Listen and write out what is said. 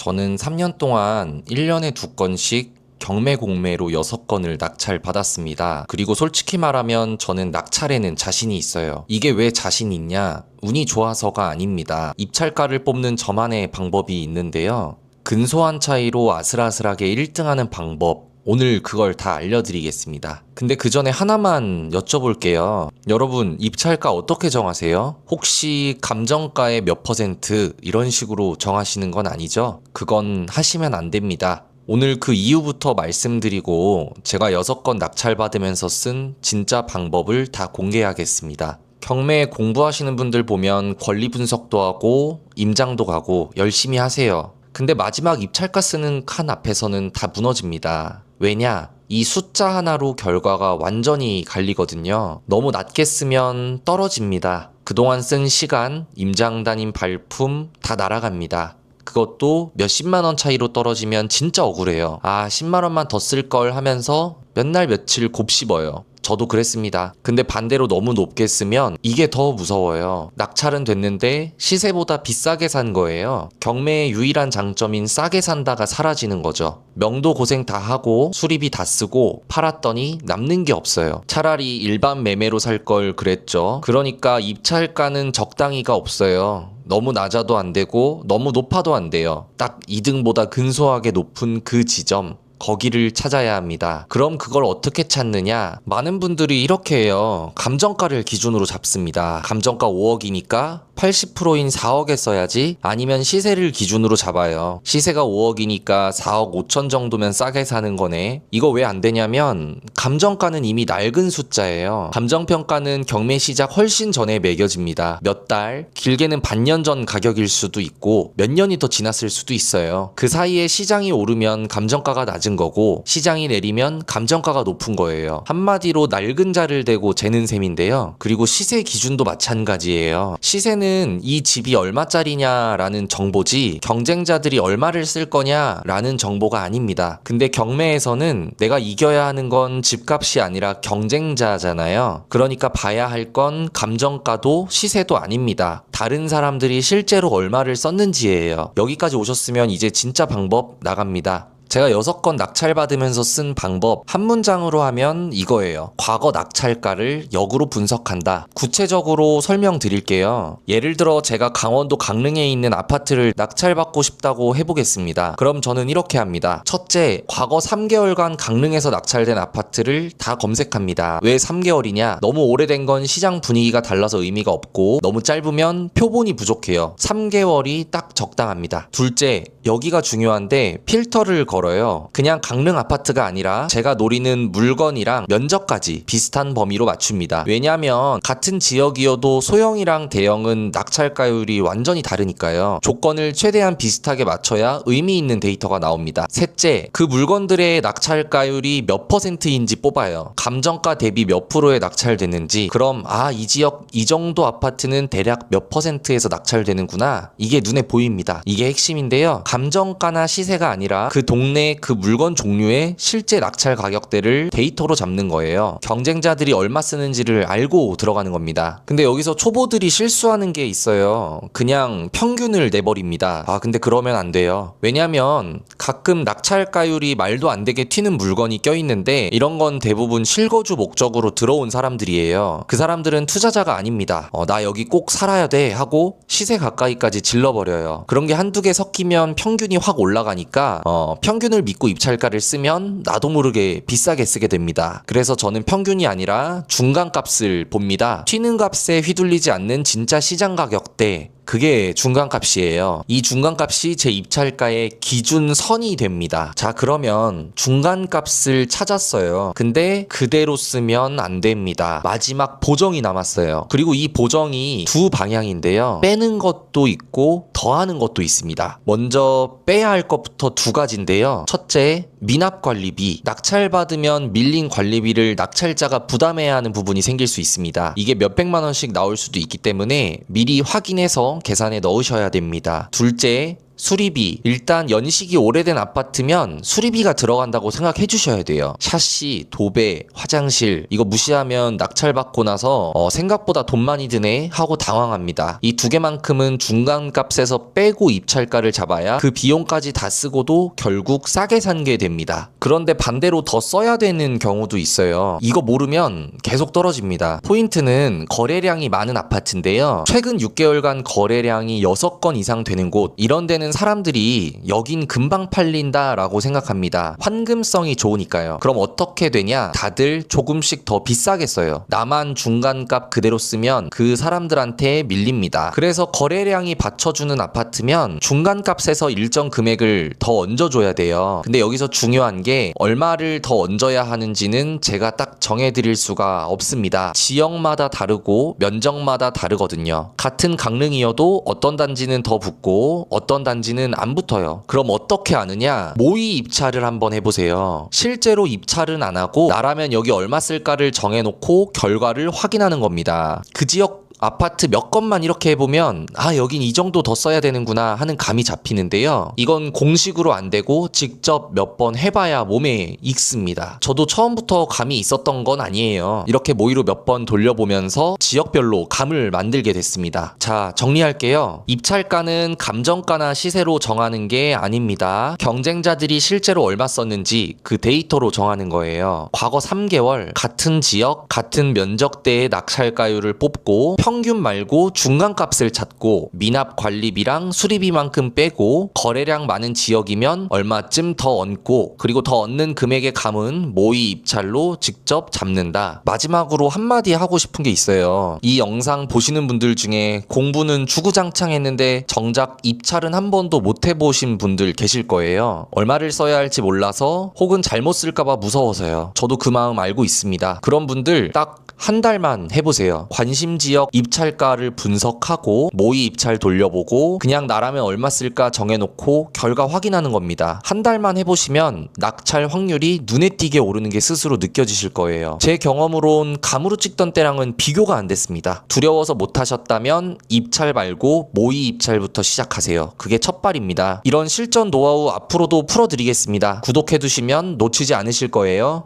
저는 3년 동안 1년에 2건씩 경매 공매로 6건을 낙찰받았습니다. 그리고 솔직히 말하면 저는 낙찰에는 자신이 있어요. 이게 왜 자신이 있냐? 운이 좋아서가 아닙니다. 입찰가를 뽑는 저만의 방법이 있는데요. 근소한 차이로 아슬아슬하게 1등하는 방법, 오늘 그걸 다 알려드리겠습니다. 근데 그 전에 하나만 여쭤볼게요. 여러분, 입찰가 어떻게 정하세요? 혹시 감정가의 몇 퍼센트 이런 식으로 정하시는 건 아니죠? 그건 하시면 안 됩니다. 오늘 그 이유부터 말씀드리고 제가 6건 낙찰받으면서 쓴 진짜 방법을 다 공개하겠습니다. 경매 공부하시는 분들 보면 권리 분석도 하고 임장도 가고 열심히 하세요. 근데 마지막 입찰가 쓰는 칸 앞에서는 다 무너집니다. 왜냐? 이 숫자 하나로 결과가 완전히 갈리거든요. 너무 낮게 쓰면 떨어집니다. 그동안 쓴 시간, 임장 다닌 발품 다 날아갑니다. 그것도 몇십만 원 차이로 떨어지면 진짜 억울해요. 10만 원만 더 쓸 걸 하면서 몇 날 며칠 곱씹어요. 저도 그랬습니다. 근데 반대로 너무 높게 쓰면 이게 더 무서워요. 낙찰은 됐는데 시세보다 비싸게 산 거예요. 경매의 유일한 장점인 싸게 산다가 사라지는 거죠. 명도 고생 다 하고 수리비 다 쓰고 팔았더니 남는 게 없어요. 차라리 일반 매매로 살 걸 그랬죠. 그러니까 입찰가는 적당히가 없어요. 너무 낮아도 안 되고 너무 높아도 안 돼요. 딱 2등보다 근소하게 높은 그 지점, 거기를 찾아야 합니다. 그럼 그걸 어떻게 찾느냐? 많은 분들이 이렇게 해요. 감정가를 기준으로 잡습니다. 감정가 5억이니까 80%인 4억에 써야지, 아니면 시세를 기준으로 잡아요. 시세가 5억이니까 4억 5천 정도면 싸게 사는 거네. 이거 왜 안 되냐면 감정가는 이미 낡은 숫자예요. 감정평가는 경매 시작 훨씬 전에 매겨집니다. 몇 달, 길게는 반년 전 가격일 수도 있고 몇 년이 더 지났을 수도 있어요. 그 사이에 시장이 오르면 감정가가 낮은 거고 시장이 내리면 감정가가 높은 거예요. 한마디로 낡은 자를 대고 재는 셈인데요. 그리고 시세 기준도 마찬가지예요. 시세는 이 집이 얼마짜리냐라는 정보지 경쟁자들이 얼마를 쓸 거냐라는 정보가 아닙니다. 근데 경매에서는 내가 이겨야 하는 건 집값이 아니라 경쟁자잖아요. 그러니까 봐야 할 건 감정가도 시세도 아닙니다. 다른 사람들이 실제로 얼마를 썼는지예요. 여기까지 오셨으면 이제 진짜 방법 나갑니다. 제가 6건 낙찰받으면서 쓴 방법 한 문장으로 하면 이거예요. 과거 낙찰가를 역으로 분석한다. 구체적으로 설명드릴게요. 예를 들어 제가 강원도 강릉에 있는 아파트를 낙찰받고 싶다고 해보겠습니다. 그럼 저는 이렇게 합니다. 첫째, 과거 3개월간 강릉에서 낙찰된 아파트를 다 검색합니다. 왜 3개월이냐? 너무 오래된 건 시장 분위기가 달라서 의미가 없고 너무 짧으면 표본이 부족해요. 3개월이 딱 적당합니다. 둘째, 여기가 중요한데 필터를 걸어요. 그냥 강릉 아파트가 아니라 제가 노리는 물건이랑 면적까지 비슷한 범위로 맞춥니다. 왜냐하면 같은 지역이어도 소형이랑 대형은 낙찰가율이 완전히 다르니까요. 조건을 최대한 비슷하게 맞춰야 의미 있는 데이터가 나옵니다. 셋째, 그 물건들의 낙찰가율이 몇 퍼센트인지 뽑아요. 감정가 대비 몇 프로에 낙찰되는지. 그럼 이 지역 이 정도 아파트는 대략 몇 퍼센트에서 낙찰되는구나. 이게 눈에 보입니다. 이게 핵심인데요. 감정가나 시세가 아니라 그 동네 그 물건 종류의 실제 낙찰 가격대를 데이터로 잡는 거예요. 경쟁자들이 얼마 쓰는지를 알고 들어가는 겁니다. 근데 여기서 초보들이 실수하는 게 있어요. 그냥 평균을 내버립니다. 근데 그러면 안 돼요. 왜냐면 가끔 낙찰가율이 말도 안 되게 튀는 물건이 껴있는데 이런 건 대부분 실거주 목적으로 들어온 사람들이에요. 그 사람들은 투자자가 아닙니다. 나 여기 꼭 살아야 돼 하고 시세 가까이까지 질러버려요. 그런 게 한두 개 섞이면 평균이 확 올라가니까 평균을 믿고 입찰가를 쓰면 나도 모르게 비싸게 쓰게 됩니다. 그래서 저는 평균이 아니라 중간값을 봅니다. 튀는 값에 휘둘리지 않는 진짜 시장 가격대, 그게 중간값이에요. 이 중간값이 제 입찰가의 기준선이 됩니다. 자, 그러면 중간값을 찾았어요. 근데 그대로 쓰면 안 됩니다. 마지막 보정이 남았어요. 그리고 이 보정이 두 방향인데요. 빼는 것도 있고 더하는 것도 있습니다. 먼저 빼야 할 것부터 두 가지인데요. 첫째, 미납관리비. 낙찰받으면 밀린 관리비를 낙찰자가 부담해야 하는 부분이 생길 수 있습니다. 이게 몇백만 원씩 나올 수도 있기 때문에 미리 확인해서 계산에 넣으셔야 됩니다. 둘째, 수리비. 일단 연식이 오래된 아파트면 수리비가 들어간다고 생각해 주셔야 돼요. 샤시, 도배, 화장실 이거 무시하면 낙찰받고 나서 생각보다 돈 많이 드네 하고 당황합니다. 이 두 개만큼은 중간값에서 빼고 입찰가를 잡아야 그 비용까지 다 쓰고도 결국 싸게 산 게 됩니다. 그런데 반대로 더 써야 되는 경우도 있어요. 이거 모르면 계속 떨어집니다. 포인트는 거래량이 많은 아파트인데요. 최근 6개월간 거래량이 6건 이상 되는 곳, 이런 데는 사람들이 여긴 금방 팔린다 라고 생각합니다. 환금성이 좋으니까요. 그럼 어떻게 되냐? 다들 조금씩 더 비싸게 써요. 나만 중간값 그대로 쓰면 그 사람들한테 밀립니다. 그래서 거래량이 받쳐주는 아파트면 중간값에서 일정 금액을 더 얹어줘야 돼요. 근데 여기서 중요한 게 얼마를 더 얹어야 하는지는 제가 딱 정해드릴 수가 없습니다. 지역마다 다르고 면적마다 다르거든요. 같은 강릉이어도 어떤 단지는 더 붙고 어떤 단지는 안 붙어요. 그럼 어떻게 아느냐? 모의 입찰을 한번 해보세요. 실제로 입찰은 안 하고 나라면 여기 얼마 쓸까를 정해놓고 결과를 확인하는 겁니다. 그 지역 아파트 몇 건만 이렇게 해보면 여긴 이 정도 더 써야 되는구나 하는 감이 잡히는데요. 이건 공식으로 안 되고 직접 몇 번 해봐야 몸에 익습니다. 저도 처음부터 감이 있었던 건 아니에요. 이렇게 모의로 몇 번 돌려보면서 지역별로 감을 만들게 됐습니다. 자, 정리할게요. 입찰가는 감정가나 시세로 정하는 게 아닙니다. 경쟁자들이 실제로 얼마 썼는지 그 데이터로 정하는 거예요. 과거 3개월 같은 지역, 같은 면적대의 낙찰가율을 뽑고 평균 말고 중간값을 찾고 미납 관리비랑 수리비만큼 빼고 거래량 많은 지역이면 얼마쯤 더 얹고 그리고 더 얹는 금액의 감은 모의 입찰로 직접 잡는다. 마지막으로 한마디 하고 싶은 게 있어요. 이 영상 보시는 분들 중에 공부는 주구장창 했는데 정작 입찰은 한 번도 못 해보신 분들 계실 거예요. 얼마를 써야 할지 몰라서 혹은 잘못 쓸까봐 무서워서요. 저도 그 마음 알고 있습니다. 그런 분들 딱 한 달만 해보세요. 관심 지역 입찰가를 분석하고 모의 입찰 돌려보고 그냥 나라면 얼마 쓸까 정해놓고 결과 확인하는 겁니다. 한 달만 해보시면 낙찰 확률이 눈에 띄게 오르는 게 스스로 느껴지실 거예요. 제 경험으론 감으로 찍던 때랑은 비교가 안 됐습니다. 두려워서 못하셨다면 입찰 말고 모의 입찰부터 시작하세요. 그게 첫발입니다. 이런 실전 노하우 앞으로도 풀어드리겠습니다. 구독해두시면 놓치지 않으실 거예요.